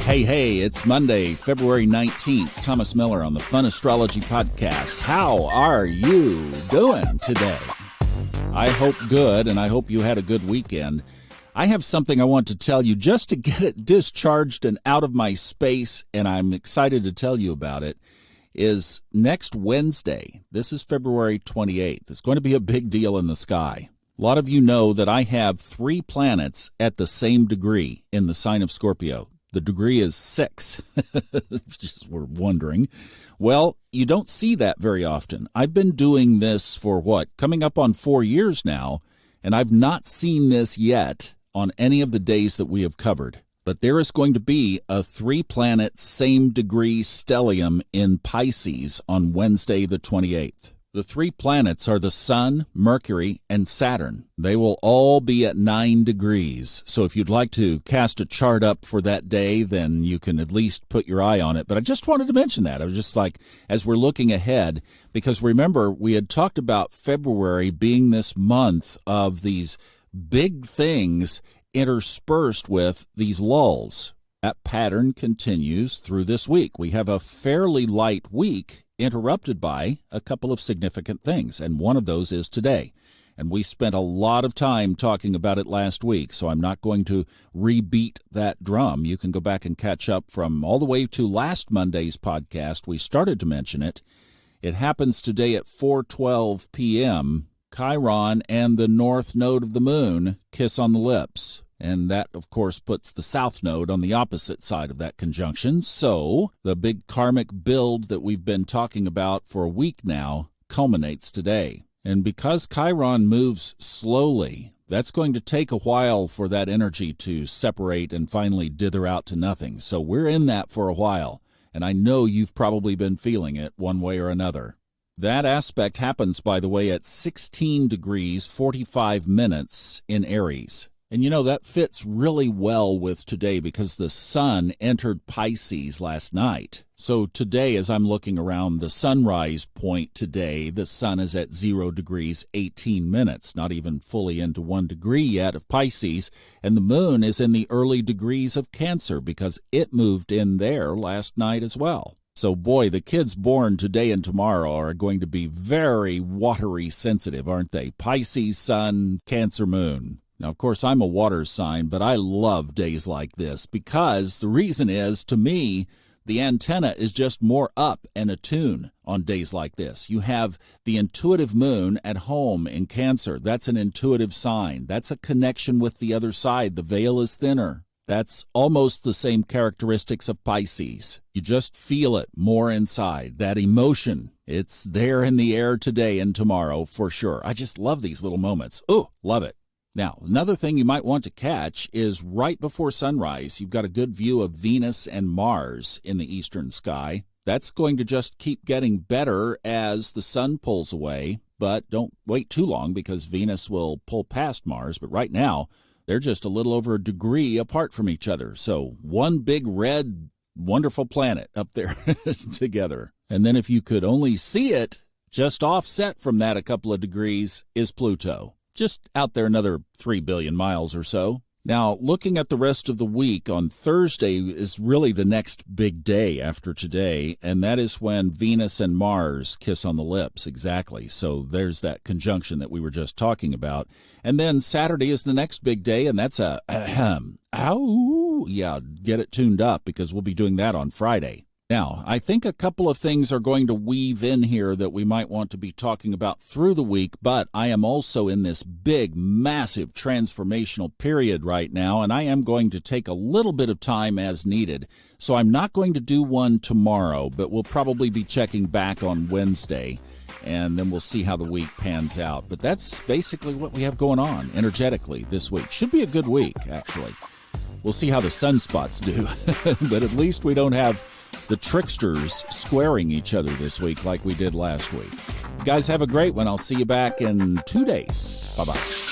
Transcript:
Hey, it's Monday, February 19th. Thomas Miller on the Fun Astrology Podcast. How are you doing today? I hope good, and I hope you had a good weekend. I have something I want to tell you just to get it discharged and out of my space, and I'm excited to tell you about it, is next Wednesday. This is February 28th. It's going to be a big deal in the sky. A lot of you know that I have 3 planets at the same degree in the sign of Scorpio. The degree is 6, just we're wondering. Well, you don't see that very often. I've been doing this for coming up on 4 years now, and I've not seen this yet on any of the days that we have covered. But there is going to be a 3-planet same degree stellium in Pisces on Wednesday the 28th. The 3 planets are the Sun, Mercury, and Saturn. They will all be at 9 degrees. So if you'd like to cast a chart up for that day, then you can at least put your eye on it. But I just wanted to mention that. I was just like, as we're looking ahead, because remember, we had talked about February being this month of these big things interspersed with these lulls. That pattern continues through this week. We have a fairly light week interrupted by a couple of significant things, and one of those is today. And we spent a lot of time talking about it last week, so I'm not going to rebeat that drum. You can go back and catch up from all the way to last Monday's podcast. We started to mention it. It happens today at 4:12 p.m. Chiron and the north node of the moon kiss on the lips. And that, of course, puts the south node on the opposite side of that conjunction. So the big karmic build that we've been talking about for a week now culminates today. And because Chiron moves slowly, that's going to take a while for that energy to separate and finally dither out to nothing. So we're in that for a while. And I know you've probably been feeling it one way or another. That aspect happens, by the way, at 16 degrees 45 minutes in Aries. And you know, that fits really well with today because the sun entered Pisces last night. So today, as I'm looking around the sunrise point today, the sun is at 0 degrees 18 minutes, not even fully into 1 degree yet of Pisces. And the moon is in the early degrees of Cancer because it moved in there last night as well. So boy, the kids born today and tomorrow are going to be very watery sensitive, aren't they? Pisces, sun, Cancer, moon. Now, of course, I'm a water sign, but I love days like this because the reason is, to me, the antenna is just more up and attuned on days like this. You have the intuitive moon at home in Cancer. That's an intuitive sign. That's a connection with the other side. The veil is thinner. That's almost the same characteristics of Pisces. You just feel it more inside. That emotion, it's there in the air today and tomorrow for sure. I just love these little moments. Oh, love it. Now, another thing you might want to catch is right before sunrise, you've got a good view of Venus and Mars in the eastern sky. That's going to just keep getting better as the sun pulls away, but don't wait too long because Venus will pull past Mars. But right now, they're just a little over a degree apart from each other. So one big red, wonderful planet up there together. And then if you could only see it, just offset from that a couple of degrees is Pluto. Just out there another 3 billion miles or so. Now, looking at the rest of the week, on Thursday is really the next big day after today, and that is when Venus and Mars kiss on the lips, exactly. So there's that conjunction that we were just talking about. And then Saturday is the next big day, and that's get it tuned up because we'll be doing that on Friday. Now, I think a couple of things are going to weave in here that we might want to be talking about through the week, but I am also in this big, massive transformational period right now, and I am going to take a little bit of time as needed. So I'm not going to do one tomorrow, but we'll probably be checking back on Wednesday, and then we'll see how the week pans out. But that's basically what we have going on energetically this week. Should be a good week, actually. We'll see how the sunspots do, but at least we don't have the tricksters squaring each other this week like we did last week. You guys have a great one. I'll see you back in 2 days. Bye-bye.